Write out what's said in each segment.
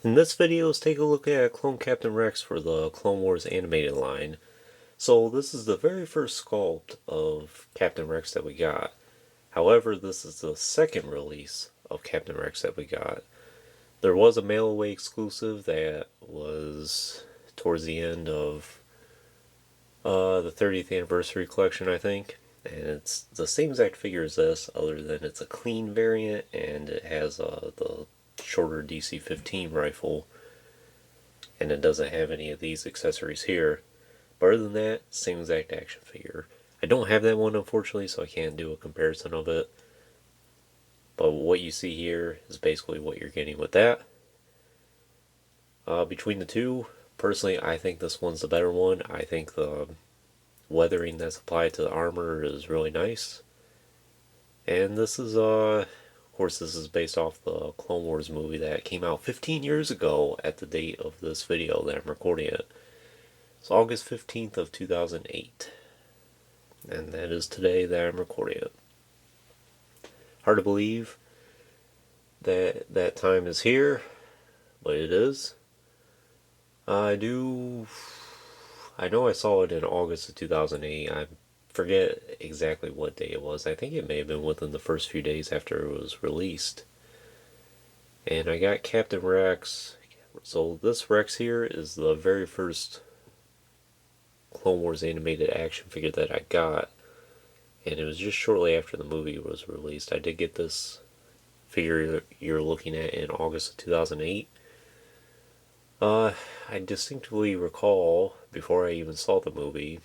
In this video, let's take a look at Clone Captain Rex for the Clone Wars animated line. So this is the very first sculpt of Captain Rex that we got. However, this is the second release of Captain Rex that we got. There was a mail-away exclusive that was towards the end of the 30th anniversary collection, I think. And it's the same exact figure as this, other than it's a clean variant and it has the shorter DC-15 rifle, and it doesn't have any of these accessories here. But other than that, same exact action figure. I don't have that one, unfortunately, so I can't do a comparison of it. But what you see here is basically what you're getting with that. Between the two, personally, I think this one's the better one. I think the weathering that's applied to the armor is really nice. And this is, of course, this is based off the Clone Wars movie that came out 15 years ago at the date of this video that I'm recording it. It's August 15th of 2008. And that is today that I'm recording it. Hard to believe that that time is here, but it is. I know I saw it in August of 2008. I forget exactly what day it was. I think it may have been within the first few days after it was released. And I got Captain Rex. So this Rex here is the very first Clone Wars animated action figure that I got. And it was just shortly after the movie was released. I did get this figure you're looking at in August of 2008. I distinctly recall, before I even saw the movie,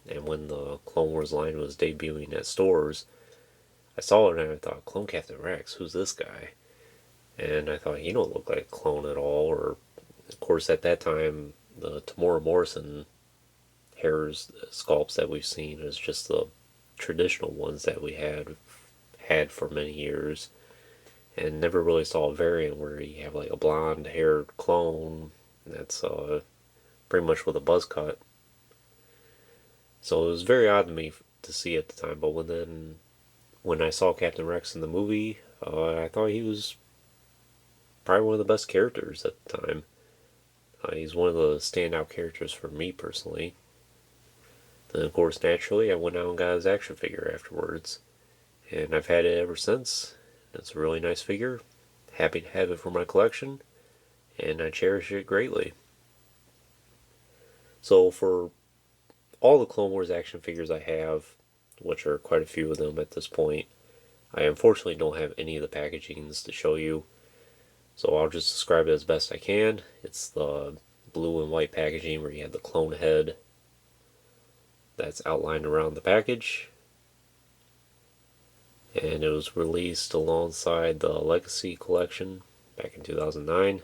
and when the Clone Wars line was debuting at stores, I saw it and I thought, Clone Captain Rex, who's this guy? And I thought, he don't look like a clone at all. Or, of course, at that time, the Tamora Morrison hair's sculpts that we've seen is just the traditional ones that we had for many years, and never really saw a variant where you have like a blonde haired clone that's pretty much with a buzz cut. So it was very odd to me to see at the time. But when I saw Captain Rex in the movie, I thought he was probably one of the best characters at the time. He's one of the standout characters for me personally. Then of course, naturally, I went out and got his action figure afterwards, and I've had it ever since. It's a really nice figure. Happy to have it for my collection, and I cherish it greatly. So for all the Clone Wars action figures I have, which are quite a few of them at this point, I unfortunately don't have any of the packagings to show you, so I'll just describe it as best I can. It's the blue and white packaging where you have the clone head that's outlined around the package, and it was released alongside the Legacy collection back in 2009.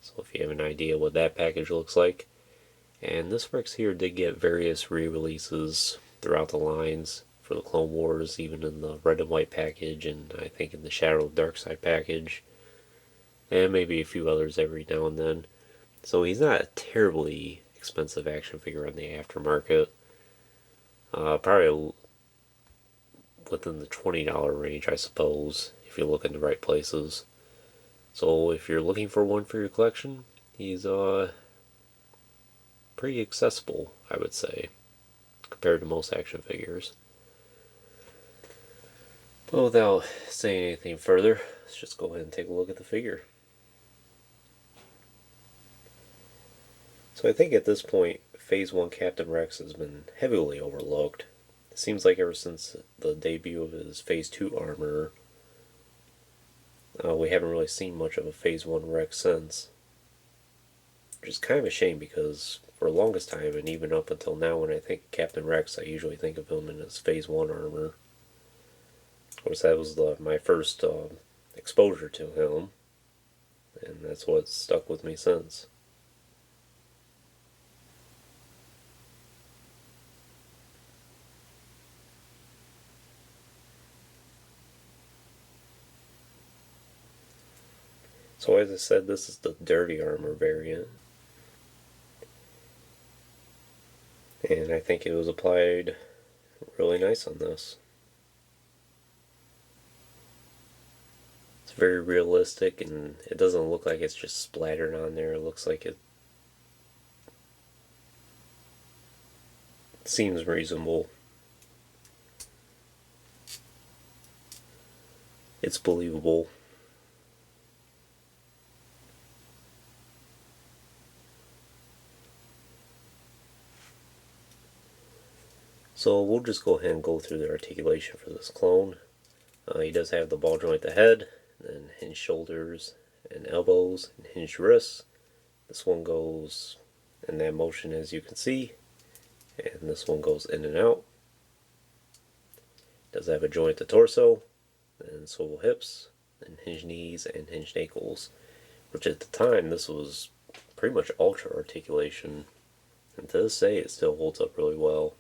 So if you have an idea what that package looks like. And this Rex here did get various re-releases throughout the lines for the Clone Wars, even in the red and white package, and I think in the Shadow of the Dark Side package, and maybe a few others every now and then. So he's not a terribly expensive action figure on the aftermarket. Probably within the $20 range, I suppose, if you look in the right places. So if you're looking for one for your collection, he's pretty accessible, I would say, compared to most action figures. But without saying anything further, let's just go ahead and take a look at the figure. So I think at this point, Phase 1 Captain Rex has been heavily overlooked. It seems like ever since the debut of his Phase 2 armor, we haven't really seen much of a Phase 1 Rex since. Which is kind of a shame, because for the longest time, and even up until now, when I think of Captain Rex, I usually think of him in his Phase 1 armor. Of course, that was my first exposure to him, and that's what's stuck with me since. So as I said, this is the dirty armor variant. And I think it was applied really nice on this. It's very realistic, and it doesn't look like it's just splattered on there. It looks like it seems reasonable. It's believable. So we'll just go ahead and go through the articulation for this clone. He does have the ball joint the head, and hinged shoulders and elbows, and hinged wrists. This one goes in that motion as you can see, and this one goes in and out. Does have a joint the torso, and swivel hips, and hinged knees and hinged ankles, which at the time this was pretty much ultra articulation, and to this day it still holds up really well.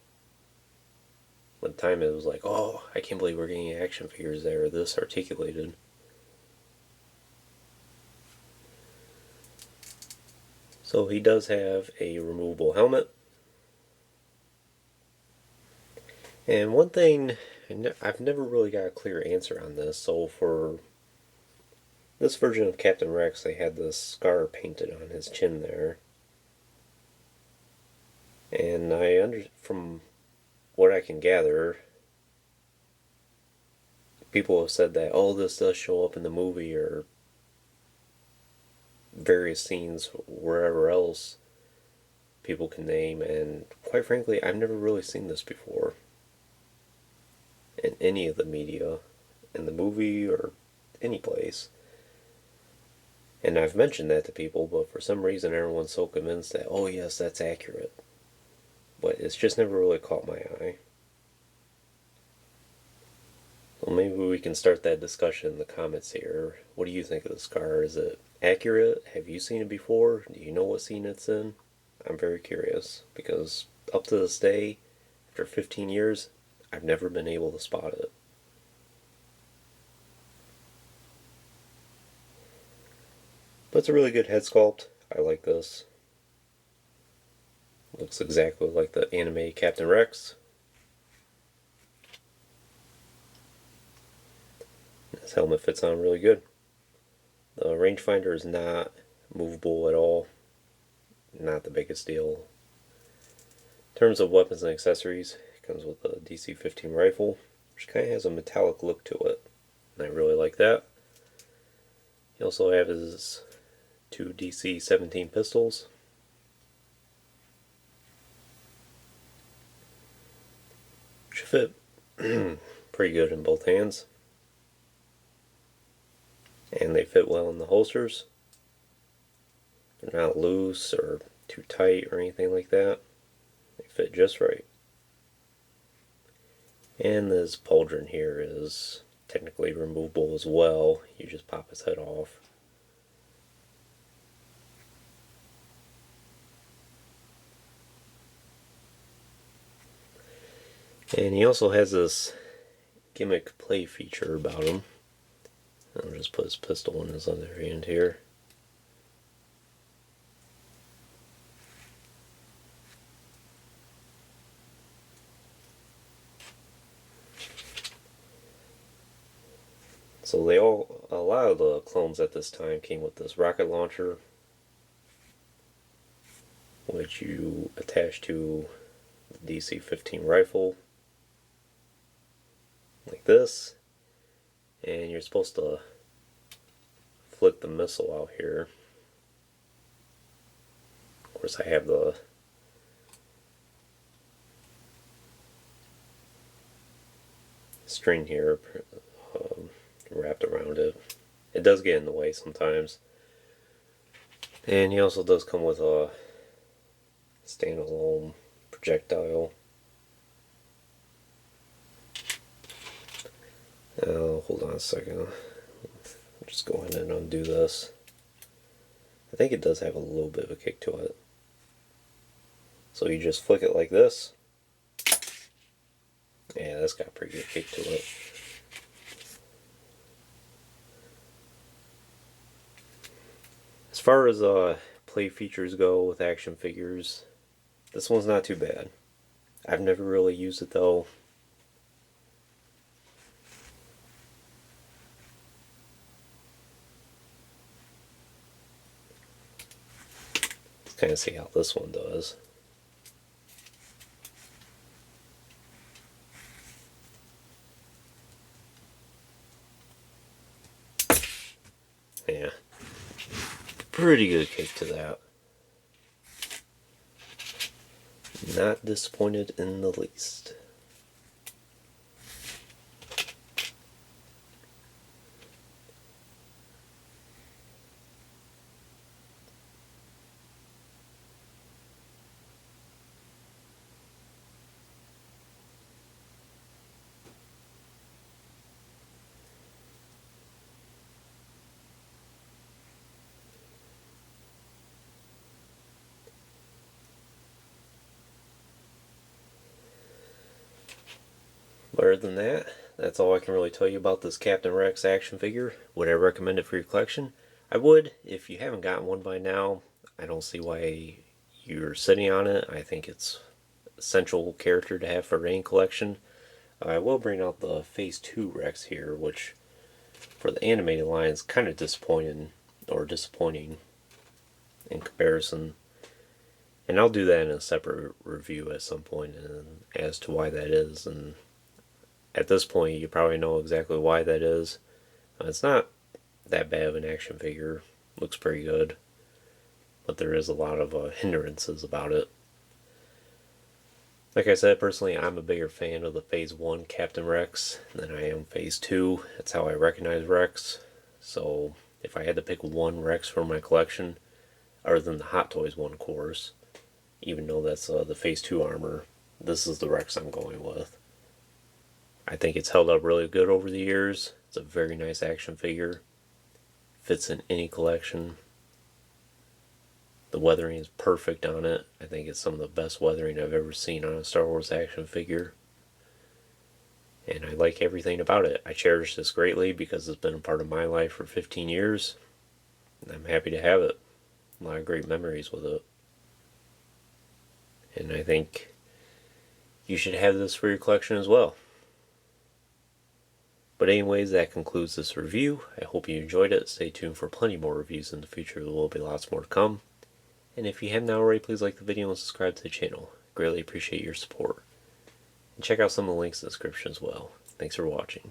At the time it was like, oh, I can't believe we're getting action figures that are this articulated. So he does have a removable helmet. And one thing, I've never really got a clear answer on this. So for this version of Captain Rex, they had this scar painted on his chin there. And from what I can gather, people have said that, oh, this does show up in the movie or various scenes wherever else people can name, and quite frankly, I've never really seen this before in any of the media, in the movie or any place. And I've mentioned that to people, but for some reason everyone's so convinced that, oh yes, that's accurate. But it's just never really caught my eye. Well, maybe we can start that discussion in the comments here. What do you think of the scar? Is it accurate? Have you seen it before? Do you know what scene it's in? I'm very curious, because up to this day, after 15 years, I've never been able to spot it. But it's a really good head sculpt. I like this. Looks exactly like the anime Captain Rex. This helmet fits on really good. The rangefinder is not movable at all. Not the biggest deal. In terms of weapons and accessories, it comes with a DC-15 rifle, which kind of has a metallic look to it, and I really like that. He also has his two DC-17 pistols. Which fit pretty good in both hands. And they fit well in the holsters. They're not loose or too tight or anything like that. They fit just right. And this pauldron here is technically removable as well. You just pop his head off. And he also has this gimmick play feature about him. I'll just put his pistol in his other hand here. So a lot of the clones at this time came with this rocket launcher, which you attach to the DC-15 rifle, like this, and you're supposed to flick the missile out here. Of course, I have the string here wrapped around it. It does get in the way sometimes. And he also does come with a standalone projectile. Hold on a second. I'll just go ahead and undo this. I think it does have a little bit of a kick to it. So you just flick it like this. Yeah, that's got a pretty good kick to it. As far as play features go with action figures, this one's not too bad. I've never really used it though. kind of see how this one does. Yeah, pretty good kick to that. Not disappointed in the least. Other than that, that's all I can really tell you about this Captain Rex action figure. Would I recommend it for your collection? I would. If you haven't gotten one by now, I don't see why you're sitting on it. I think it's an essential character to have for any collection. I will bring out the Phase 2 Rex here, which for the animated line is kind of disappointing in comparison. And I'll do that in a separate review at some point and as to why that is. And at this point, you probably know exactly why that is. It's not that bad of an action figure. Looks pretty good. But there is a lot of hindrances about it. Like I said, personally, I'm a bigger fan of the Phase 1 Captain Rex than I am Phase 2. That's how I recognize Rex. So, if I had to pick one Rex for my collection, other than the Hot Toys one, of course, even though that's the Phase 2 armor, this is the Rex I'm going with. I think it's held up really good over the years. It's a very nice action figure. Fits in any collection. The weathering is perfect on it. I think it's some of the best weathering I've ever seen on a Star Wars action figure. And I like everything about it. I cherish this greatly because it's been a part of my life for 15 years. And I'm happy to have it. A lot of great memories with it. And I think you should have this for your collection as well. But anyways, that concludes this review. I hope you enjoyed it. Stay tuned for plenty more reviews in the future. There will be lots more to come. And if you haven't already, please like the video and subscribe to the channel. Greatly appreciate your support. And check out some of the links in the description as well. Thanks for watching.